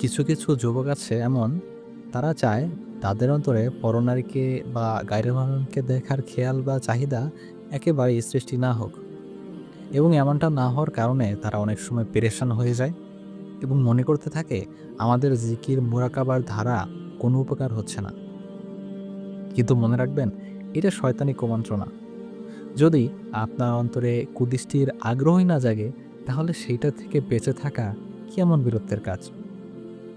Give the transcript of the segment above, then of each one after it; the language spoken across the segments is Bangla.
কিছু, কিছু যুবক আছে এমন, তারা চায় তাদের অন্তরে পরনারীকে বা গাইরে মহরমকে দেখার খেয়াল বা চাহিদা একেবারেই সৃষ্টি না হোক। এবং এমনটা না হওয়ার কারণে তারা অনেক সময় পেরেশান হয়ে যায় এবং মনে করতে থাকে আমাদের জিকির মুরাকাবার ধারা কোনো উপকার হচ্ছে না। কিন্তু মনে রাখবেন, এটা শয়তানি কুমন্ত্রণা। যদি আপনার অন্তরে কুদৃষ্টির আগ্রহই না জাগে, তাহলে সেইটা থেকে বেঁচে থাকা কি এমন বীরত্বের কাজ?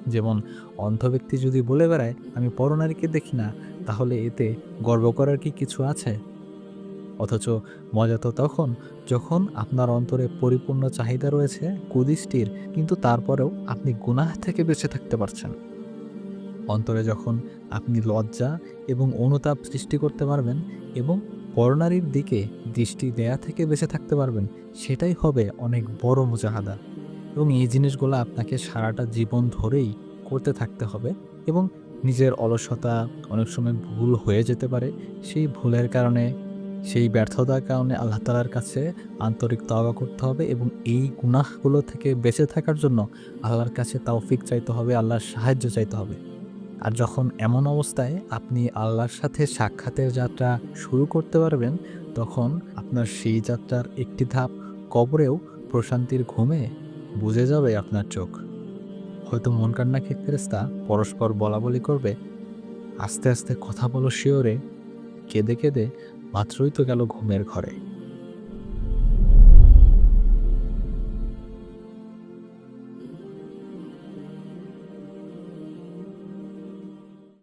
যেমন অন্ধ ব্যক্তি যদি বলে বেড়ায়, "আমি পরনারীকে দেখি না", তাহলে এতে গর্ব করার কি কিছু আছে? অথচ মজা তো তখন, যখন আপনার অন্তরে পরিপূর্ণ চাহিদা রয়েছে কুদৃষ্টির, কিন্তু তারপরেও আপনি গুনাহ থেকে বেঁচে থাকতে পারছেন। অন্তরে যখন আপনি লজ্জা এবং অনুতাপ সৃষ্টি করতে পারবেন এবং পরনারীর দিকে দৃষ্টি দেয়া থেকে বেঁচে থাকতে পারবেন, সেটাই হবে অনেক বড় মুজাহাদা। এবং এই জিনিসগুলো আপনাকে সারাটা জীবন ধরেই করতে থাকতে হবে। এবং নিজের অলসতা, অনেক সময় ভুল হয়ে যেতে পারে। সেই ভুলের কারণে, সেই ব্যর্থতার কারণে আল্লাহ তাআলার কাছে আন্তরিক তওবা করতে হবে এবং এই গুনাহগুলো থেকে বেঁচে থাকার জন্য আল্লাহর কাছে তাওফিক চাইতে হবে, আল্লাহর সাহায্য চাইতে হবে। আর যখন এমন অবস্থায় আপনি আল্লাহর সাথে সাক্ষাতের যাত্রা শুরু করতে পারবেন, তখন আপনার সেই যাত্রার একটি ধাপ কবরেও প্রশান্তির ঘুমে বুজে যাবে আপনার চোখ। হয়তো মন কান্নাকে ফেরেশতা পরস্পর বলাবলি করবে, "আস্তে, আস্তে কথা বলো শিয়রে, কেঁদে, কেঁদে মাত্রই তো গেল ঘুমের ঘরে।"